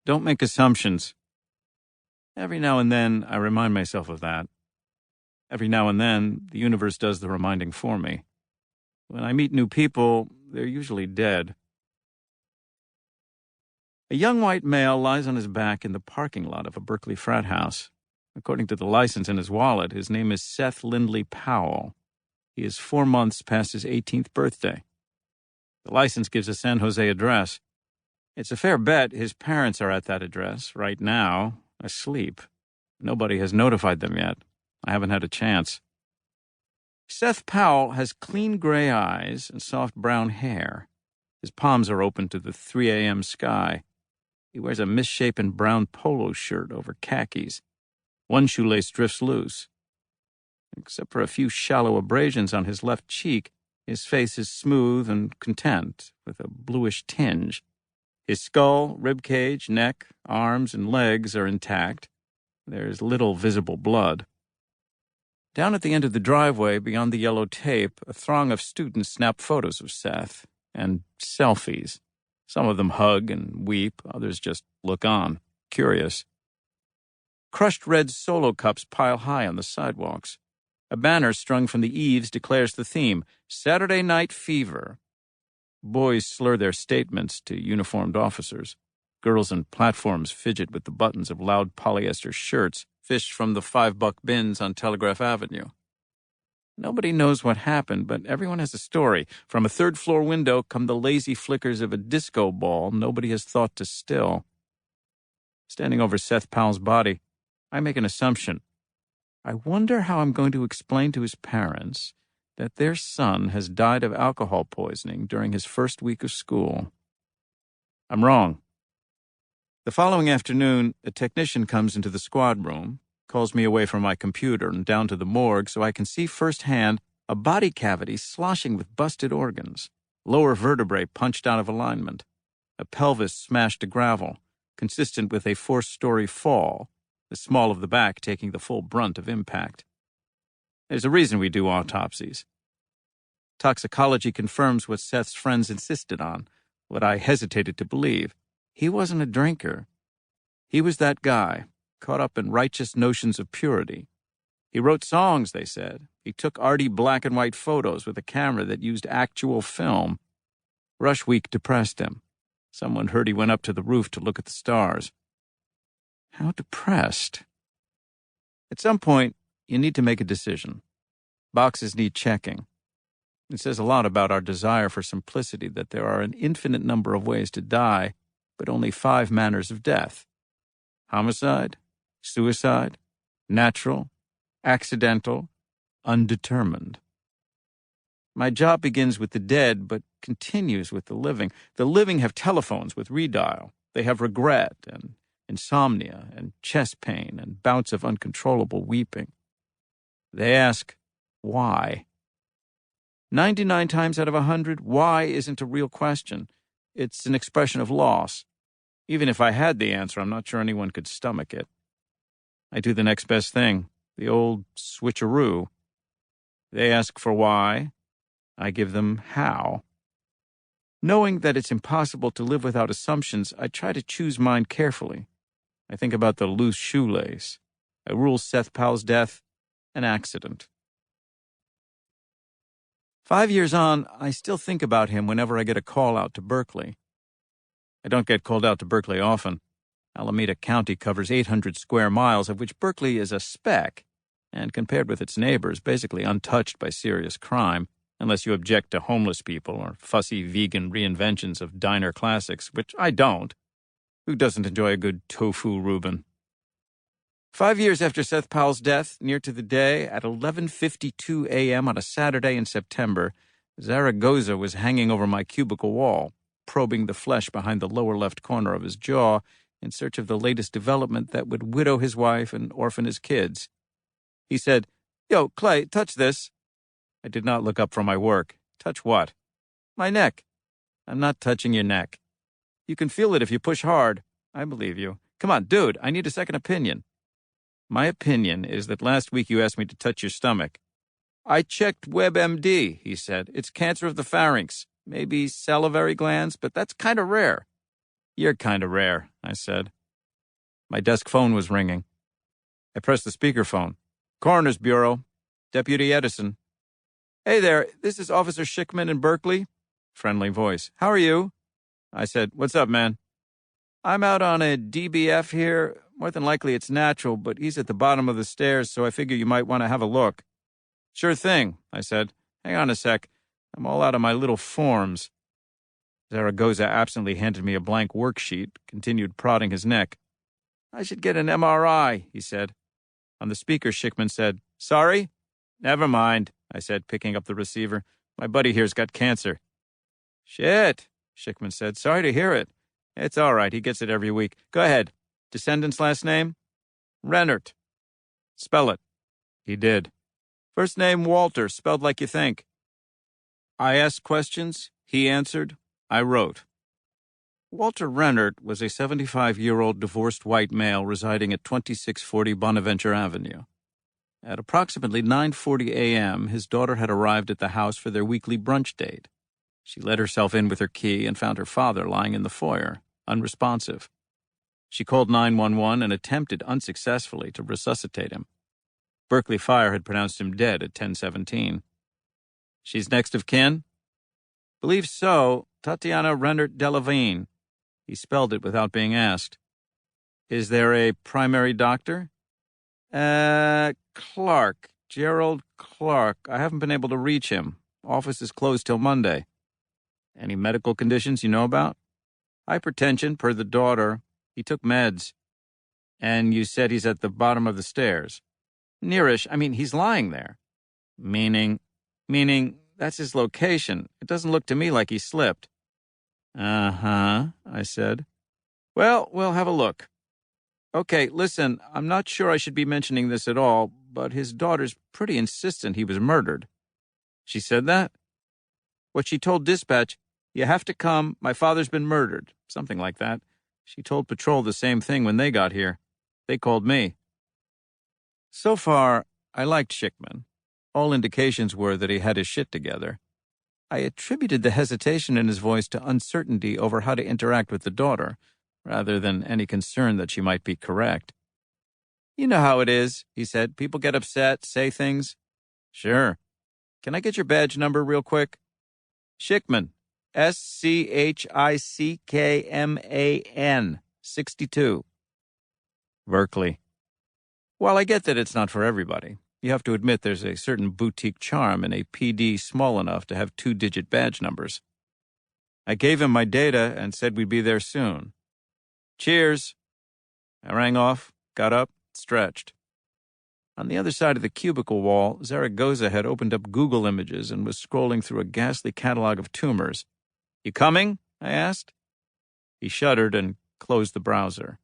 Don't make assumptions. Every now and then, I remind myself of that. Every now and then, the universe does the reminding for me. When I meet new people, they're usually dead. A young white male lies on his back in the parking lot of a Berkeley frat house. According to the license in his wallet, his name is Seth Lindley Powell. He is 4 months past his 18th birthday. The license gives a San Jose address. It's a fair bet his parents are at that address right now, asleep. Nobody has notified them yet. I haven't had a chance. Seth Powell has clean gray eyes and soft brown hair. His palms are open to the 3 a.m. sky. He wears a misshapen brown polo shirt over khakis. One shoelace drifts loose. Except for a few shallow abrasions on his left cheek, his face is smooth and content, with a bluish tinge. His skull, ribcage, neck, arms, and legs are intact. There's little visible blood. Down at the end of the driveway, beyond the yellow tape, a throng of students snap photos of Seth, and selfies. Some of them hug and weep, others just look on, curious. Crushed red Solo cups pile high on the sidewalks. A banner strung from the eaves declares the theme, Saturday Night Fever. Boys slur their statements to uniformed officers. Girls on platforms fidget with the buttons of loud polyester shirts fished from the $5 bins on Telegraph Avenue. Nobody knows what happened, but everyone has a story. From a third-floor window come the lazy flickers of a disco ball nobody has thought to still. Standing over Seth Powell's body, I make an assumption. I wonder how I'm going to explain to his parents that their son has died of alcohol poisoning during his first week of school. I'm wrong. The following afternoon, a technician comes into the squad room, calls me away from my computer and down to the morgue so I can see firsthand a body cavity sloshing with busted organs, lower vertebrae punched out of alignment, a pelvis smashed to gravel, consistent with a 4-story fall, the small of the back taking the full brunt of impact. There's a reason we do autopsies. Toxicology confirms what Seth's friends insisted on, what I hesitated to believe. He wasn't a drinker. He was that guy, caught up in righteous notions of purity. He wrote songs, they said. He took arty black and white photos with a camera that used actual film. Rush Week depressed him. Someone heard he went up to the roof to look at the stars. How depressed. At some point, you need to make a decision. Boxes need checking. It says a lot about our desire for simplicity that there are an infinite number of ways to die, but only 5 manners of death. Homicide, suicide, natural, accidental, undetermined. My job begins with the dead, but continues with the living. The living have telephones with redial. They have regret and insomnia and chest pain and bouts of uncontrollable weeping. They ask, why? 99 times out of 100, why isn't a real question. It's an expression of loss. Even if I had the answer, I'm not sure anyone could stomach it. I do the next best thing, the old switcheroo. They ask for why. I give them how. Knowing that it's impossible to live without assumptions, I try to choose mine carefully. I think about the loose shoelace. I rule Seth Powell's death an accident. 5 years on, I still think about him whenever I get a call out to Berkeley. I don't get called out to Berkeley often. Alameda County covers 800 square miles, of which Berkeley is a speck, and compared with its neighbors, basically untouched by serious crime, unless you object to homeless people or fussy vegan reinventions of diner classics, which I don't. Who doesn't enjoy a good tofu Reuben? 5 years after Seth Powell's death, near to the day, at 11:52 a.m. on a Saturday in September, Zaragoza was hanging over my cubicle wall, probing the flesh behind the lower left corner of his jaw in search of the latest development that would widow his wife and orphan his kids. He said, "Yo, Clay, touch this." I did not look up from my work. Touch what? My neck. I'm not touching your neck. You can feel it if you push hard. I believe you. Come on, dude, I need a second opinion. My opinion is that last week you asked me to touch your stomach. I checked WebMD, he said. It's cancer of the pharynx. Maybe salivary glands, but that's kind of rare. You're kind of rare, I said. My desk phone was ringing. I pressed the speakerphone. Coroner's Bureau. Deputy Edison. Hey there, this is Officer Schickman in Berkeley. Friendly voice. How are you? I said, what's up, man? I'm out on a DBF here. More than likely it's natural, but he's at the bottom of the stairs, so I figure you might want to have a look. Sure thing, I said. Hang on a sec. I'm all out of my little forms. Zaragoza absently handed me a blank worksheet, continued prodding his neck. I should get an MRI, he said. On the speaker, Schickman said, Sorry? Never mind, I said, picking up the receiver. My buddy here's got cancer. Shit, Schickman said. Sorry to hear it. It's all right. He gets it every week. Go ahead. Descendant's last name? Rennert. Spell it. He did. First name Walter, spelled like you think. I asked questions. He answered. I wrote. Walter Rennert was a 75-year-old divorced white male residing at 2640 Bonaventure Avenue. At approximately 9:40 a.m., his daughter had arrived at the house for their weekly brunch date. She let herself in with her key and found her father lying in the foyer, unresponsive. She called 911 and attempted unsuccessfully to resuscitate him. Berkeley Fire had pronounced him dead at 10:17. She's next of kin? Believe so. Tatiana Rennert Delavine. He spelled it without being asked. Is there a primary doctor? Clark. Gerald Clark. I haven't been able to reach him. Office is closed till Monday. Any medical conditions you know about? Hypertension, per the daughter. He took meds. And you said he's at the bottom of the stairs. Nearish. I mean, he's lying there. Meaning, that's his location. It doesn't look to me like he slipped. Uh-huh, I said. Well, we'll have a look. Okay, listen, I'm not sure I should be mentioning this at all, but his daughter's pretty insistent he was murdered. She said that? What she told dispatch, you have to come, my father's been murdered, something like that. She told patrol the same thing when they got here. They called me. So far, I liked Schickman. All indications were that he had his shit together. I attributed the hesitation in his voice to uncertainty over how to interact with the daughter, rather than any concern that she might be correct. You know how it is, he said. People get upset, say things. Sure. Can I get your badge number real quick? Schickman. Schickman. 62. Berkeley. While I get that it's not for everybody, you have to admit there's a certain boutique charm in a PD small enough to have 2-digit badge numbers. I gave him my data and said we'd be there soon. Cheers. I rang off, got up, stretched. On the other side of the cubicle wall, Zaragoza had opened up Google Images and was scrolling through a ghastly catalog of tumors. You coming? I asked. He shuddered and closed the browser.